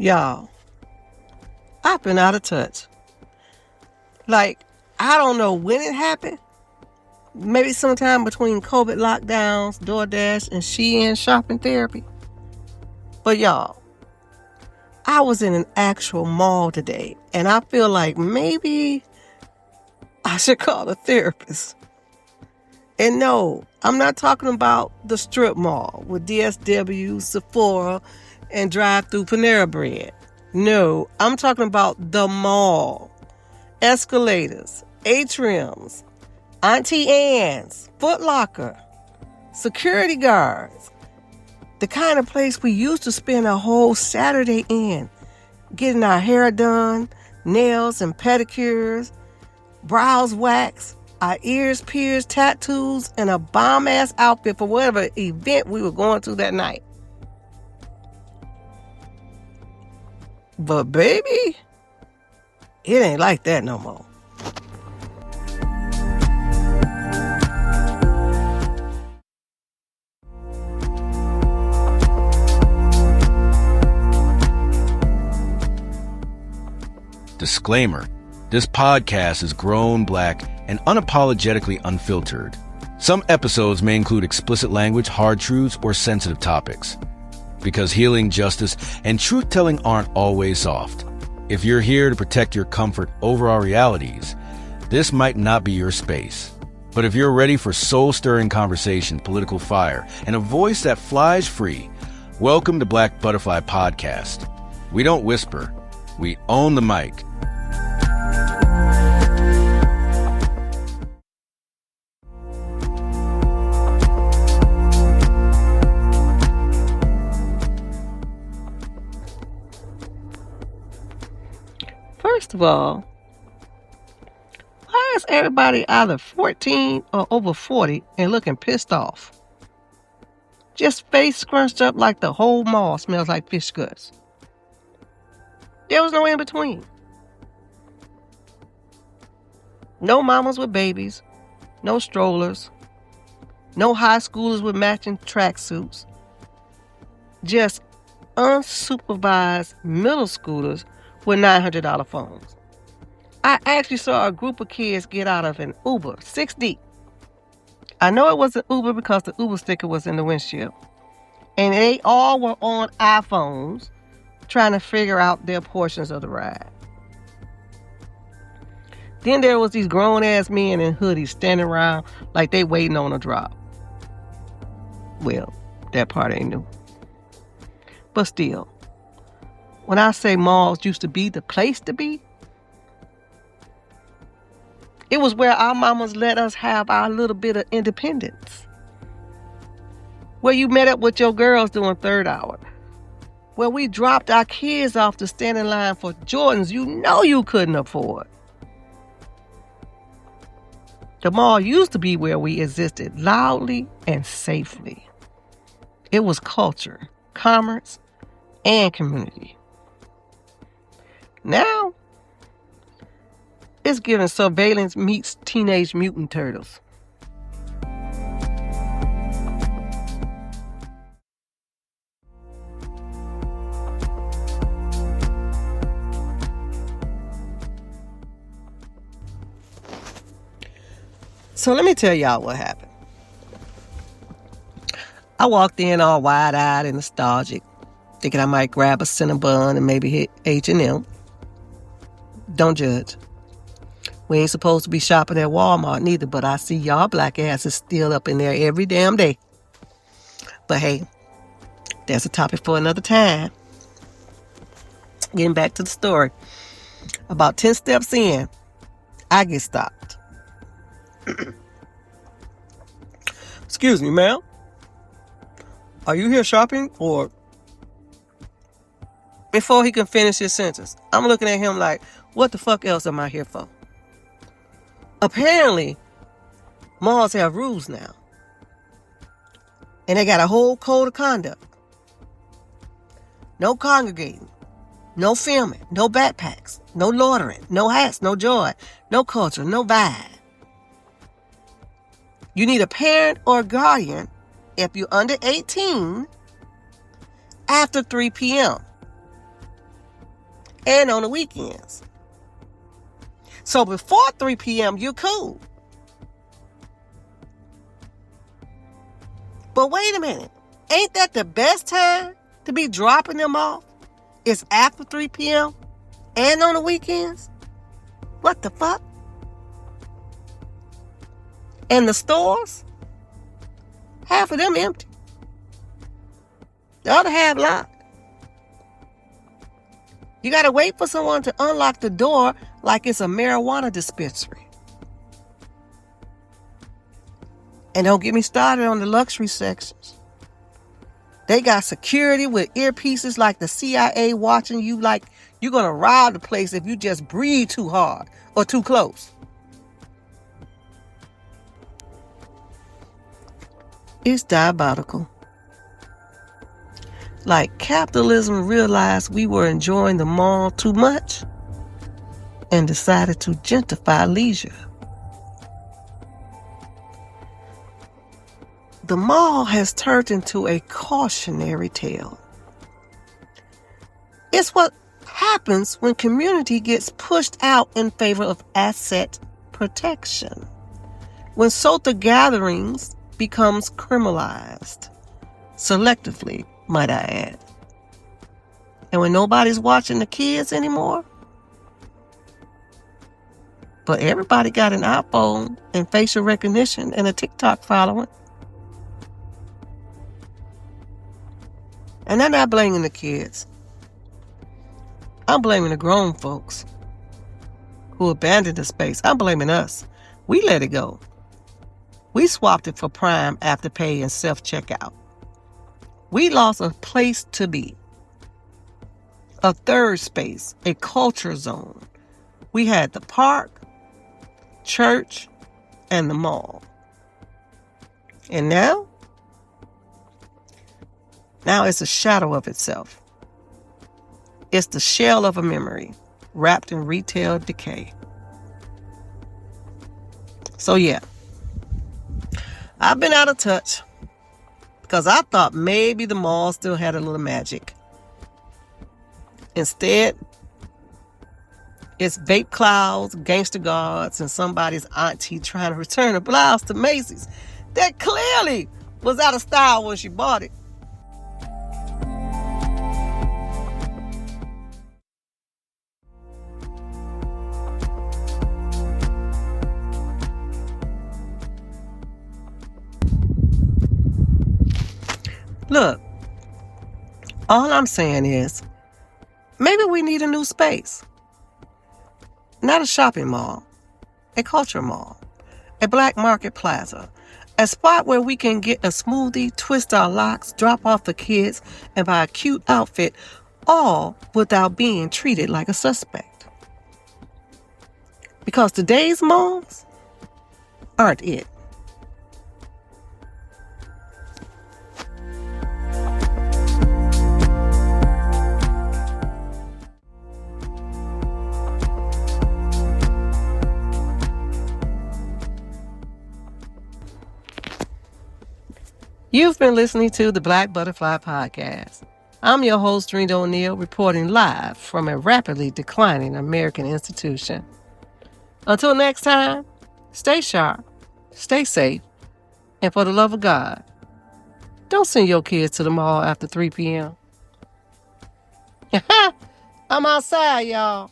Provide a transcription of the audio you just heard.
Y'all, I've been out of touch. Like, I don't know when it happened. Maybe sometime between COVID lockdowns, DoorDash, and Shein shopping therapy. But y'all, I was in an actual mall today, and I feel like maybe I should call a therapist. And no, I'm not talking about the strip mall with DSW, Sephora, and drive-through Panera Bread. No, I'm talking about the mall. Escalators, atriums, Auntie Anne's, Foot Locker, security guards. The kind of place we used to spend a whole Saturday in, getting our hair done, nails and pedicures, brows waxed, our ears pierced, tattoos, and a bomb-ass outfit for whatever event we were going to that night. But baby, it ain't like that no more. Disclaimer: this podcast is grown, black, and unapologetically unfiltered. Some episodes may include explicit language, hard truths, or sensitive topics. Because healing, justice, and truth-telling aren't always soft. If you're here to protect your comfort over our realities, this might not be your space. But if you're ready for soul-stirring conversation, political fire, and a voice that flies free, welcome to Black Butterfly Podcast. We don't whisper, we own the mic. First of all, why is everybody either 14 or over 40 and looking pissed off? Just face scrunched up like the whole mall smells like fish guts. There was no in between. No mamas with babies, no strollers, no high schoolers with matching tracksuits. Just unsupervised middle schoolers with $900 phones. I actually saw a group of kids get out of an Uber, 6 deep. I know it was an Uber because the Uber sticker was in the windshield. And they all were on iPhones trying to figure out their portions of the ride. Then there was these grown-ass men in hoodies standing around like they waiting on a drop. Well, that part ain't new. But still, when I say malls used to be the place to be, it was where our mamas let us have our little bit of independence. Where you met up with your girls during third hour. Where we dropped our kids off to stand in line for Jordans you know you couldn't afford. The mall used to be where we existed loudly and safely. It was culture, commerce, and community. Now, it's giving surveillance meets Teenage Mutant Turtles. So let me tell y'all what happened. I walked in all wide-eyed and nostalgic, thinking I might grab a Cinnabon and maybe hit H&M. Don't judge. We ain't supposed to be shopping at Walmart neither, but I see y'all black asses still up in there every damn day. But hey, that's a topic for another time. Getting back to the story. About 10 steps in, I get stopped. Excuse me, ma'am. Are you here shopping or... Before he can finish his sentence, I'm looking at him like, what the fuck else am I here for? Apparently, malls have rules now. And they got a whole code of conduct. No congregating. No filming. No backpacks. No loitering. No hats. No joy. No culture. No vibe. You need a parent or a guardian if you're under 18 after 3 p.m. and on the weekends. So before 3 p.m., you're cool. But wait a minute. Ain't that the best time to be dropping them off? It's after 3 p.m. and on the weekends? What the fuck? And the stores? Half of them empty. The other half locked. You gotta wait for someone to unlock the door like it's a marijuana dispensary. And don't get me started on the luxury sections. They got security with earpieces like the CIA watching you like you're going to rob the place if you just breathe too hard or too close. It's diabolical. Like capitalism realized we were enjoying the mall too much and decided to gentrify leisure. The mall has turned into a cautionary tale. It's what happens when community gets pushed out in favor of asset protection. When social gatherings becomes criminalized, selectively, might I add. And when nobody's watching the kids anymore, but everybody got an iPhone and facial recognition and a TikTok following. And I'm not blaming the kids. I'm blaming the grown folks who abandoned the space. I'm blaming us. We let it go. We swapped it for Prime, Afterpay, and self-checkout. We lost a place to be. A third space, a culture zone. We had the park, church, and the mall. And now it's a shadow of itself. It's the shell of a memory wrapped in retail decay. So yeah, I've been out of touch because I thought maybe the mall still had a little magic. Instead, it's vape clouds, gangster guards, and somebody's auntie trying to return a blouse to Macy's that clearly was out of style when she bought it. Look, all I'm saying is, maybe we need a new space. Not a shopping mall, a culture mall, a black market plaza, a spot where we can get a smoothie, twist our locks, drop off the kids, and buy a cute outfit, all without being treated like a suspect. Because today's malls aren't it. You've been listening to the Black Butterfly Podcast. I'm your host, Drina O'Neill, reporting live from a rapidly declining American institution. Until next time, stay sharp, stay safe, and for the love of God, don't send your kids to the mall after 3 p.m. I'm outside, y'all.